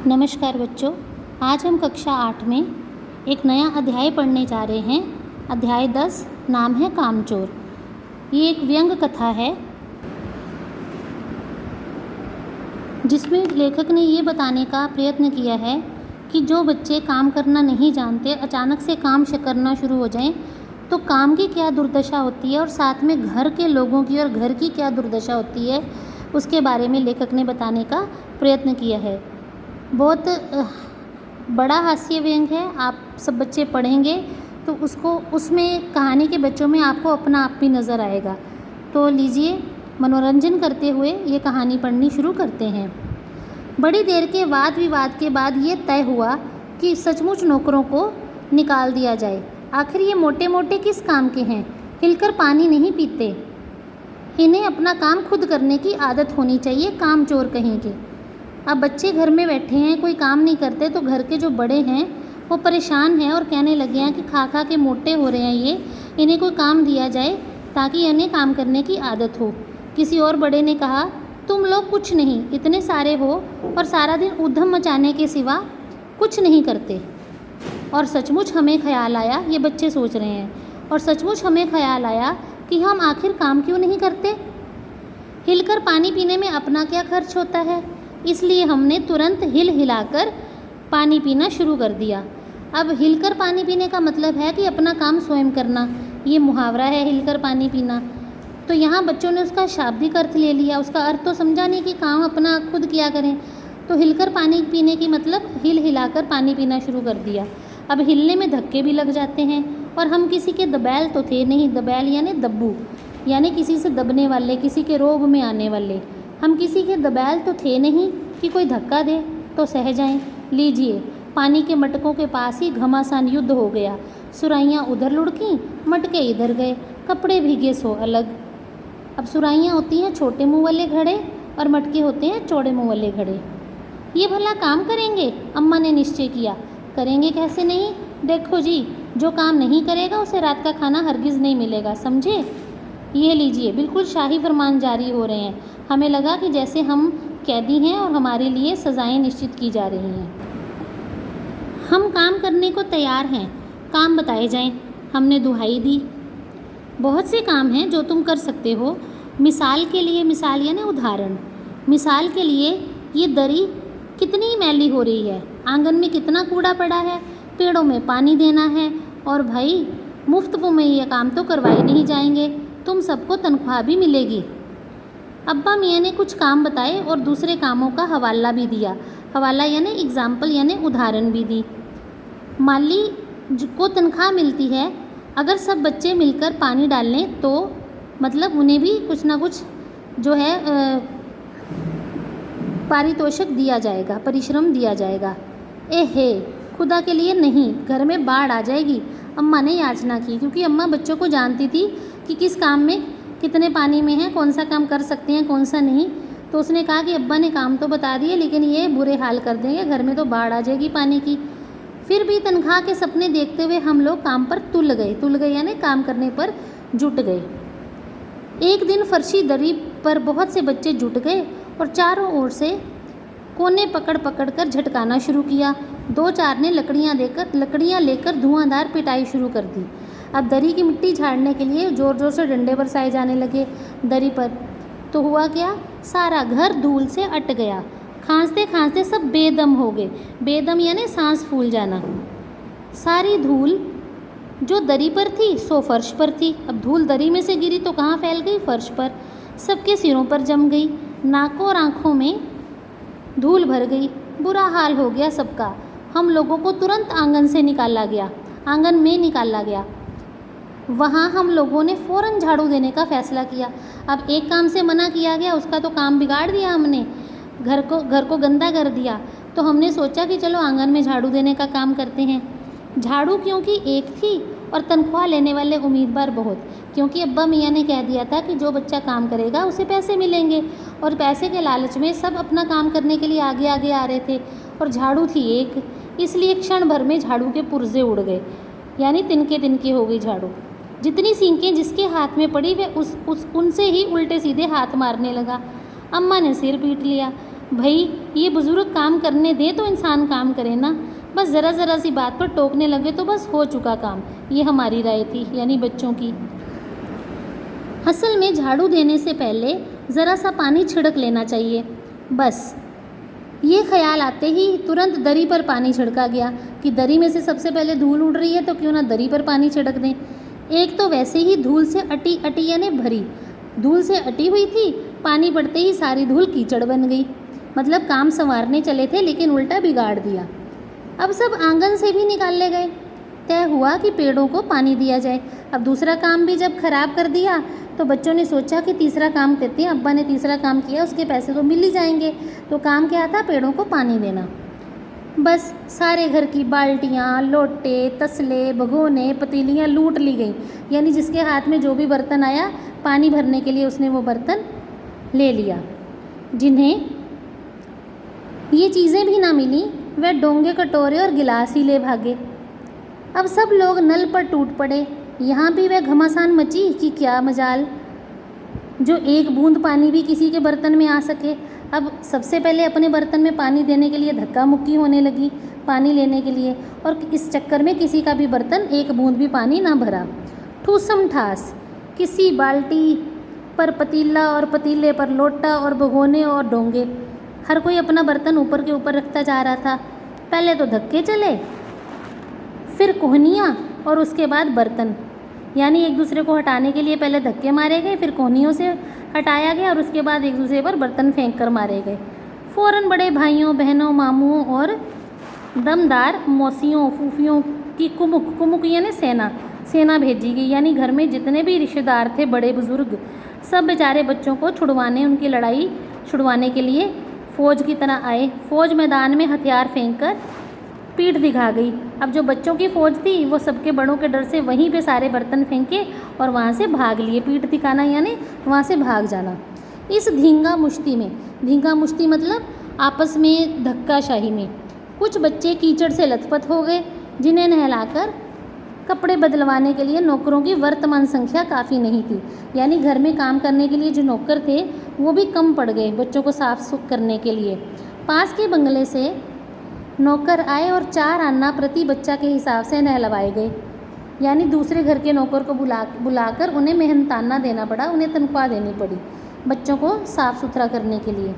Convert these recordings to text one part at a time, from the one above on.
नमस्कार बच्चों, आज हम कक्षा 8 में एक नया अध्याय पढ़ने जा रहे हैं। अध्याय 10 नाम है कामचोर। ये एक व्यंग कथा है जिसमें लेखक ने ये बताने का प्रयत्न किया है कि जो बच्चे काम करना नहीं जानते अचानक से काम करना शुरू हो जाएं तो काम की क्या दुर्दशा होती है और साथ में घर के लोगों की और घर की क्या दुर्दशा होती है, उसके बारे में लेखक ने बताने का प्रयत्न किया है। बहुत बड़ा हास्य व्यंग है। आप सब बच्चे पढ़ेंगे तो उसमें कहानी के बच्चों में आपको अपना आप भी नज़र आएगा। तो लीजिए, मनोरंजन करते हुए ये कहानी पढ़नी शुरू करते हैं। बड़ी देर के वाद विवाद के बाद ये तय हुआ कि सचमुच नौकरों को निकाल दिया जाए। आखिर ये मोटे मोटे किस काम के हैं, हिलकर पानी नहीं पीते। इन्हें अपना काम खुद करने की आदत होनी चाहिए, काम चोर कहीं के। अब बच्चे घर में बैठे हैं, कोई काम नहीं करते, तो घर के जो बड़े हैं वो परेशान हैं और कहने लगे हैं कि खा खा के मोटे हो रहे हैं इन्हें कोई काम दिया जाए ताकि इन्हें काम करने की आदत हो। किसी और बड़े ने कहा, तुम लोग कुछ नहीं, इतने सारे हो और सारा दिन उधम मचाने के सिवा कुछ नहीं करते। और सचमुच हमें ख्याल आया, ये बच्चे सोच रहे हैं, और सचमुच हमें ख्याल आया कि हम आखिर काम क्यों नहीं करते। हिलकर पानी पीने में अपना क्या खर्च होता है, इसलिए हमने तुरंत हिल हिलाकर पानी पीना शुरू कर दिया। अब हिलकर पानी पीने का मतलब है कि अपना काम स्वयं करना। ये मुहावरा है, हिलकर पानी पीना। तो यहाँ बच्चों ने उसका शाब्दिक अर्थ ले लिया, उसका अर्थ तो समझा नहीं कि काम अपना खुद किया करें। तो हिलकर पानी पीने की मतलब हिल हिलाकर पानी पीना शुरू कर दिया। अब हिलने में धक्के भी लग जाते हैं और हम किसी के दबैल तो थे नहीं। दबैल यानी दब्बू, यानी किसी से दबने वाले, किसी के रोब में आने वाले। हम किसी के दबैल तो थे नहीं कि कोई धक्का दे तो सह जाएं। लीजिए, पानी के मटकों के पास ही घमासान युद्ध हो गया। सुराइयाँ उधर लुढ़कीं, मटके इधर गए, कपड़े भीगे सो अलग। अब सुराइयाँ होती हैं छोटे मुँह वाले घड़े और मटके होते हैं चौड़े मुँह वाले घड़े। ये भला काम करेंगे? अम्मा ने निश्चय किया। करेंगे कैसे नहीं, देखो जी, जो काम नहीं करेगा उसे रात का खाना हरगिज़ नहीं मिलेगा, समझे। ये लीजिए, बिल्कुल शाही फरमान जारी हो रहे हैं। हमें लगा कि जैसे हम कैदी हैं और हमारे लिए सज़ाएं निश्चित की जा रही हैं। हम काम करने को तैयार हैं, काम बताए जाएं। हमने दुहाई दी। बहुत से काम हैं जो तुम कर सकते हो। मिसाल के लिए, मिसाल यानी उदाहरण, मिसाल के लिए ये दरी कितनी मैली हो रही है, आंगन में कितना कूड़ा पड़ा है, पेड़ों में पानी देना है, और भाई मुफ्त में ये काम तो करवाए नहीं जाएंगे, तुम सबको तनख्वाह भी मिलेगी। अब्बा मियाँ ने कुछ काम बताए और दूसरे कामों का हवाला भी दिया। हवाला यानी एग्ज़ाम्पल यानी उदाहरण भी दी। माली को तनख्वाह मिलती है अगर सब बच्चे मिलकर पानी डाल लें, तो मतलब उन्हें भी कुछ ना कुछ जो है पारितोषिक दिया जाएगा, परिश्रम दिया जाएगा। एहे, खुदा के लिए नहीं, घर में बाढ़ आ जाएगी, अम्मा ने याचना की, क्योंकि अम्मा बच्चों को जानती थी कि किस काम में कितने पानी में हैं, कौन सा काम कर सकते हैं, कौन सा नहीं। तो उसने कहा कि अब्बा ने काम तो बता दिए, लेकिन ये बुरे हाल कर देंगे, घर में तो बाढ़ आ जाएगी पानी की। फिर भी तनख्वाह के सपने देखते हुए हम लोग काम पर तुल गए यानी काम करने पर जुट गए। एक दिन फर्शी दरी पर बहुत से बच्चे जुट गए और चारों ओर से कोने पकड़ पकड़ कर झटकाना शुरू किया। दो चार ने लकड़ियाँ लेकर धुआंधार पिटाई शुरू कर दी। अब दरी की मिट्टी झाड़ने के लिए ज़ोर ज़ोर से डंडे बरसाए जाने लगे दरी पर। तो हुआ क्या, सारा घर धूल से अट गया। खांसते खांसते सब बेदम हो गए। बेदम यानी सांस फूल जाना। सारी धूल जो दरी पर थी सो फर्श पर थी। अब धूल दरी में से गिरी तो कहाँ फैल गई, फर्श पर। सबके सिरों पर जम गई, नाकों और आँखों में धूल भर गई। बुरा हाल हो गया सबका। हम लोगों को तुरंत आंगन में निकाला गया। वहाँ हम लोगों ने फ़ौरन झाड़ू देने का फ़ैसला किया। अब एक काम से मना किया गया, उसका तो काम बिगाड़ दिया हमने, घर को गंदा कर दिया। तो हमने सोचा कि चलो आंगन में झाड़ू देने का काम करते हैं। झाड़ू क्योंकि एक थी और तनख्वाह लेने वाले उम्मीदवार बहुत, क्योंकि अब्बा मियाँ ने कह दिया था कि जो बच्चा काम करेगा उसे पैसे मिलेंगे, और पैसे के लालच में सब अपना काम करने के लिए आगे आगे आ रहे थे। और झाड़ू थी एक, इसलिए क्षण भर में झाड़ू के पुर्जे उड़ गए, यानी तिनके हो गई झाड़ू। जितनी सींकें जिसके हाथ में पड़ी वे उनसे ही उल्टे सीधे हाथ मारने लगा। अम्मा ने सिर पीट लिया। भाई ये बुज़ुर्ग काम करने दे तो इंसान काम करे ना, बस ज़रा ज़रा सी बात पर टोकने लगे तो बस हो चुका काम। ये हमारी राय थी, यानी बच्चों की। असल में झाड़ू देने से पहले ज़रा सा पानी छिड़क लेना चाहिए। बस ये ख्याल आते ही तुरंत दरी पर पानी छिड़का गया कि दरी में से सबसे पहले धूल उड़ रही है तो क्यों ना दरी पर पानी छिड़क दें। एक तो वैसे ही धूल से अटी अटी यानी भरी धूल से अटी हुई थी, पानी पड़ते ही सारी धूल कीचड़ बन गई। मतलब काम संवारने चले थे लेकिन उल्टा बिगाड़ दिया। अब सब आंगन से भी निकाले गए। तय हुआ कि पेड़ों को पानी दिया जाए। अब दूसरा काम भी जब खराब कर दिया तो बच्चों ने सोचा कि तीसरा काम करते हैं। अब्बा ने तीसरा काम किया, उसके पैसे तो मिल ही जाएंगे। तो काम क्या था? पेड़ों को पानी देना। बस सारे घर की बाल्टियाँ, लोटे, तसले, भगोने, पतीलियाँ लूट ली गई। यानी जिसके हाथ में जो भी बर्तन आया पानी भरने के लिए उसने वो बर्तन ले लिया। जिन्हें ये चीज़ें भी ना मिली वह डोंगे, कटोरे और गिलास ही ले भागे। अब सब लोग नल पर टूट पड़े। यहाँ भी वह घमासान मची कि क्या मजाल, जो एक बूंद पानी भी किसी के बर्तन में आ सके। अब सबसे पहले अपने बर्तन में पानी देने के लिए धक्का मुक्की होने लगी पानी लेने के लिए, और इस चक्कर में किसी का भी बर्तन एक बूंद भी पानी ना भरा। ठूसम ठास किसी बाल्टी पर पतीला और पतीले पर लोटा और भगोने और डोंगे, हर कोई अपना बर्तन ऊपर के ऊपर रखता जा रहा था। पहले तो धक्के चले, फिर कोहनियाँ और उसके बाद बर्तन। यानी एक दूसरे को हटाने के लिए पहले धक्के मारे गए, फिर कोहनियों से हटाया गया और उसके बाद एक दूसरे पर बर्तन फेंक कर मारे गए। फ़ौरन बड़े भाइयों, बहनों, मामुओं और दमदार मौसियों, फूफियों की कुमुक यानी सेना भेजी गई। यानी घर में जितने भी रिश्तेदार थे, बड़े बुजुर्ग, सब बेचारे बच्चों को छुड़वाने, उनकी लड़ाई छुड़वाने के लिए फ़ौज की तरह आए। फ़ौज मैदान में हथियार फेंक कर पीठ दिखा गई। अब जो बच्चों की फ़ौज थी वो सबके बड़ों के डर से वहीं पे सारे बर्तन फेंके और वहाँ से भाग लिए। पीठ दिखाना यानी वहाँ से भाग जाना। इस धींगा मुश्ती मतलब आपस में धक्काशाही में कुछ बच्चे कीचड़ से लथपथ हो गए, जिन्हें नहलाकर कपड़े बदलवाने के लिए नौकरों की वर्तमान संख्या काफ़ी नहीं थी। यानी घर में काम करने के लिए जो नौकर थे वो भी कम पड़ गए बच्चों को साफ सुथ करने के लिए। पास के बंगले से नौकर आए और 4 आना प्रति बच्चा के हिसाब से नहलवाए गए। यानी दूसरे घर के नौकर को बुलाकर उन्हें मेहनताना देना पड़ा, उन्हें तनख्वाह देनी पड़ी बच्चों को साफ़ सुथरा करने के लिए।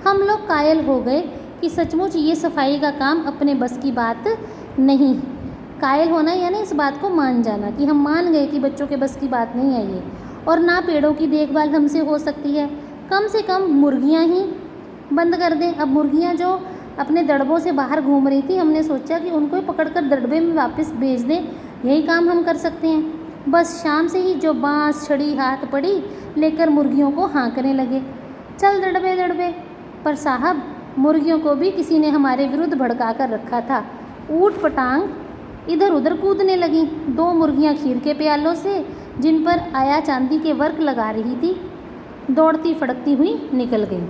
हम लोग कायल हो गए कि सचमुच ये सफाई का काम अपने बस की बात नहीं। कायल होना यानी इस बात को मान जाना कि हम मान गए कि बच्चों के बस की बात नहीं है ये, और ना पेड़ों की देखभाल हमसे हो सकती है। कम से कम मुर्गियाँ ही बंद कर दें। अब मुर्गियाँ जो अपने दड़बों से बाहर घूम रही थी, हमने सोचा कि उनको पकड़कर दड़बे में वापस भेज दें, यही काम हम कर सकते हैं। बस शाम से ही जो बाँस छड़ी हाथ पड़ी लेकर मुर्गियों को हाँकने लगे, चल दड़बे दड़बे। पर साहब, मुर्गियों को भी किसी ने हमारे विरुद्ध भड़का कर रखा था। ऊट पटांग इधर उधर कूदने लगीं। 2 मुर्गियाँ खीर के प्यालों से, जिन पर आया चांदी के वर्क लगा रही थी, दौड़ती फड़कती हुई निकल गईं।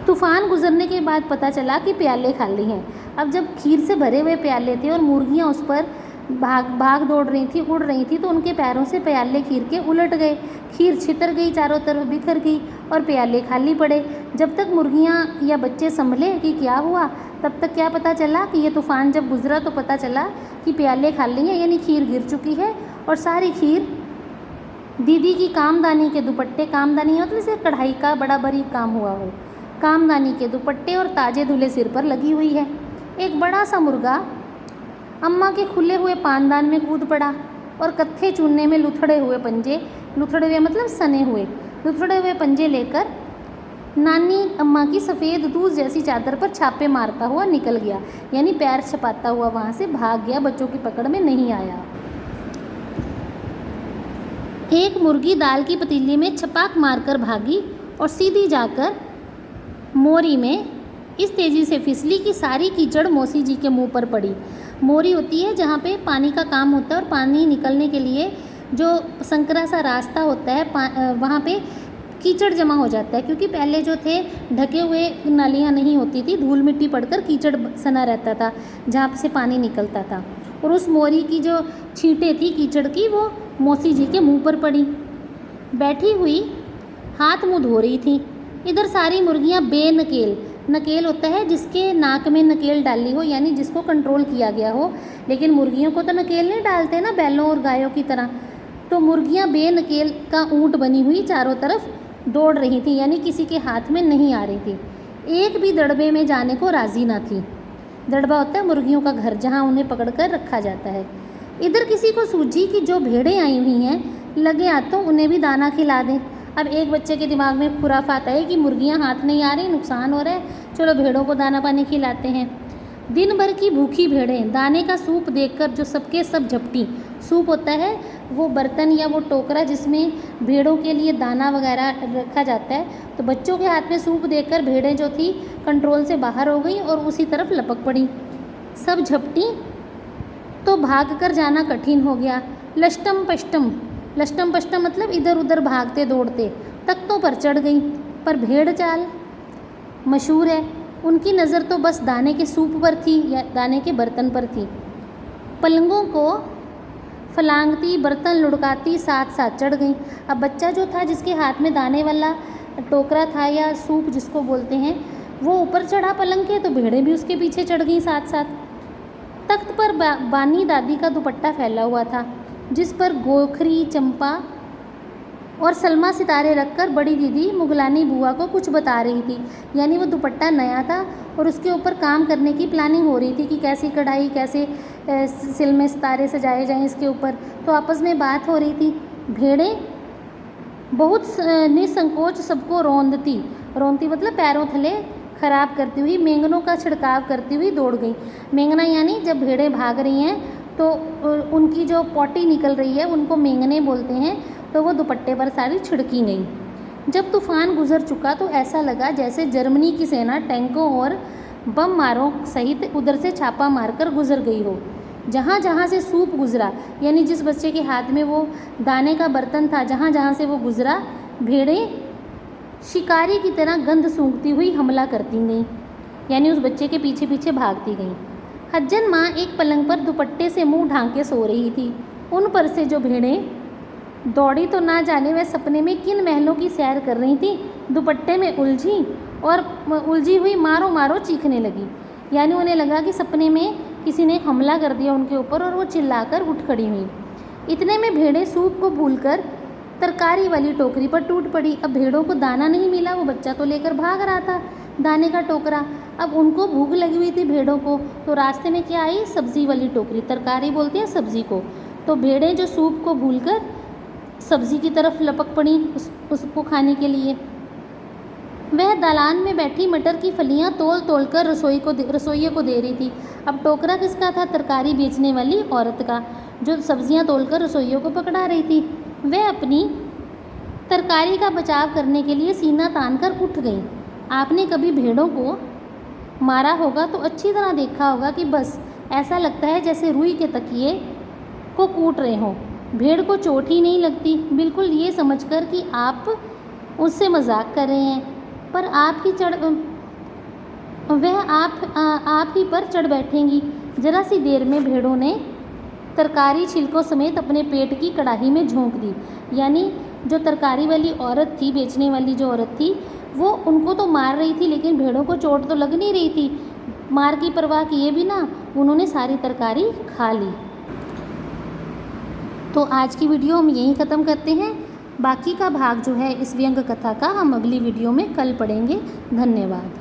तूफान गुजरने के बाद पता चला कि प्याले खाली हैं। अब जब खीर से भरे हुए प्याले थे और मुर्गियाँ उस पर भाग दौड़ रही थी, उड़ रही थी, तो उनके पैरों से प्याले खीर के उलट गए। खीर छितर गई, चारों तरफ बिखर गई और प्याले खाली पड़े। जब तक मुर्गियाँ या बच्चे संभले कि क्या हुआ, तब तक क्या पता चला कि ये तूफान जब गुजरा तो पता चला कि प्याले खाली हैं, यानी खीर गिर चुकी है। और सारी खीर दीदी की कामदानी के दुपट्टे, कामदानी मतलब से कढ़ाई का बड़ा बारीक काम हुआ हो, कामदानी के दुपट्टे और ताजे धुले सिर पर लगी हुई है। एक बड़ा सा मुर्गा अम्मा के खुले हुए पानदान में कूद पड़ा और कत्थे चूने में लुथड़े हुए मतलब सने हुए लुथड़े हुए पंजे लेकर नानी अम्मा की सफ़ेद दूध जैसी चादर पर छापे मारता हुआ निकल गया। यानी पैर छपाता हुआ वहाँ से भाग गया, बच्चों की पकड़ में नहीं आया। एक मुर्गी दाल की पतीली में छपाक मारकर भागी और सीधी जाकर मोरी में इस तेज़ी से फिसली कि सारी कीचड़ मौसी जी के मुंह पर पड़ी। मोरी होती है जहाँ पे पानी का काम होता है और पानी निकलने के लिए जो संकरा सा रास्ता होता है, वहाँ पे कीचड़ जमा हो जाता है, क्योंकि पहले जो थे ढके हुए नालियाँ नहीं होती थी, धूल मिट्टी पड़कर कीचड़ सना रहता था जहाँ से पानी निकलता था। और उस मोरी की जो छींटें थी कीचड़ की, वो मौसी जी के मुंह पर पड़ी। बैठी हुई हाथ मुँह धो रही थी, इधर सारी मुर्गियाँ बेनकेल, नकेल होता है जिसके नाक में नकेल डाली हो, यानी जिसको कंट्रोल किया गया हो। लेकिन मुर्गियों को तो नकेल नहीं डालते ना, बैलों और गायों की तरह। तो मुर्गियाँ बेनकेल का ऊँट बनी हुई चारों तरफ दौड़ रही थी, यानी किसी के हाथ में नहीं आ रही थी। एक भी दड़बे में जाने को राज़ी ना थी। दड़बा होता है मुर्गियों का घर, जहाँ उन्हें पकड़कर रखा जाता है। इधर किसी को सूझी कि जो भेड़ें आई हुई हैं, लगे हाथों उन्हें भी दाना खिला दें। अब एक बच्चे के दिमाग में खुराफात है कि मुर्गियां हाथ नहीं आ रही, नुकसान हो रहा है, चलो भेड़ों को दाना पानी खिलाते हैं। दिन भर की भूखी भेड़ें दाने का सूप देखकर जो सबके सब झपटी। सूप होता है वो बर्तन या वो टोकरा जिसमें भेड़ों के लिए दाना वगैरह रखा जाता है। तो बच्चों के हाथ में सूप देखकर भेड़ें जो थी कंट्रोल से बाहर हो गई और उसी तरफ लपक पड़ी। सब झपटी तो भाग कर जाना कठिन हो गया। लष्टम पष्टम, लष्टम पष्टम मतलब इधर उधर भागते दौड़ते तख्तों पर चढ़ गई। पर भेड़ चाल मशहूर है, उनकी नज़र तो बस दाने के सूप पर थी या दाने के बर्तन पर थी। पलंगों को फलांगती, बर्तन लुढ़काती साथ साथ चढ़ गई। अब बच्चा जो था जिसके हाथ में दाने वाला टोकरा था या सूप जिसको बोलते हैं, वो ऊपर चढ़ा पलंग के, तो भेड़ें भी उसके पीछे चढ़ गई साथ साथ। तख्त पर बानी दादी का दुपट्टा फैला हुआ था, जिस पर गोखरी, चंपा और सलमा सितारे रखकर बड़ी दीदी मुगलानी बुआ को कुछ बता रही थी। यानी वो दुपट्टा नया था और उसके ऊपर काम करने की प्लानिंग हो रही थी कि कैसी कढ़ाई, कैसे सिल में सितारे सजाए जाएं इसके ऊपर। तो आपस में बात हो रही थी। भेड़ें बहुत निसंकोच सबको रौंदती, रौंदती मतलब पैरों थले खराब करती हुई, मेंगनों का छिड़काव करती हुई दौड़ गई। मेंगना यानी जब भेड़ें भाग रही हैं तो उनकी जो पॉटी निकल रही है उनको मेंगने बोलते हैं। तो वो दुपट्टे पर सारी छिड़की गई। जब तूफान गुजर चुका तो ऐसा लगा जैसे जर्मनी की सेना टैंकों और बम मारों सहित उधर से छापा मारकर गुजर गई हो। जहाँ जहाँ से सूप गुजरा, यानी जिस बच्चे के हाथ में वो दाने का बर्तन था, जहाँ जहाँ से वो गुजरा, भेड़ें शिकारी की तरह गंध सूंघती हुई हमला करती गईं, यानी उस बच्चे के पीछे पीछे भागती गईं। हज्जन माँ एक पलंग पर दुपट्टे से मुंह ढांके सो रही थी। उन पर से जो भेड़ें दौड़ी तो ना जाने वह सपने में किन महलों की सैर कर रही थी, दुपट्टे में उलझी और उलझी हुई मारो मारो चीखने लगी। यानी उन्हें लगा कि सपने में किसी ने हमला कर दिया उनके ऊपर और वो चिल्लाकर उठ खड़ी हुई। इतने में भेड़ें सूप को भूलकर तरकारी वाली टोकरी पर टूट पड़ी। अब भेड़ों को दाना नहीं मिला, वो बच्चा तो लेकर भाग रहा था दाने का टोकरा। अब उनको भूख लगी हुई थी भेड़ों को, तो रास्ते में क्या आई, सब्जी वाली टोकरी, तरकारी बोलते हैं सब्जी को। तो भेड़ें जो सूप को भूलकर सब्जी की तरफ लपक पड़ी उसको खाने के लिए। वह दालान में बैठी मटर की फलियां तोल तोल कर रसोइये को दे रही थी। अब टोकरा किसका था, तरकारी बेचने वाली औरत का, जो सब्जियां तोलकर रसोइयों को पकड़ा रही थी। वह अपनी तरकारी का बचाव करने के लिए सीना तान कर उठ गई। आपने कभी भेड़ों को मारा होगा तो अच्छी तरह देखा होगा कि बस ऐसा लगता है जैसे रुई के तकिए को कूट रहे हों। भेड़ को चोट ही नहीं लगती, बिल्कुल ये समझकर कि आप उससे मजाक कर रहे हैं, पर वह आप ही पर चढ़ बैठेंगी। जरा सी देर में भेड़ों ने तरकारी छिलकों समेत अपने पेट की कड़ाही में झोंक दी। यानी जो तरकारी वाली औरत थी, बेचने वाली जो औरत थी, वो उनको तो मार रही थी, लेकिन भेड़ों को चोट तो लग नहीं रही थी। मार की परवाह किए बिना उन्होंने सारी तरकारी खा ली। तो आज की वीडियो हम यहीं ख़त्म करते हैं। बाकी का भाग जो है इस व्यंग कथा का हम अगली वीडियो में कल पढ़ेंगे। धन्यवाद।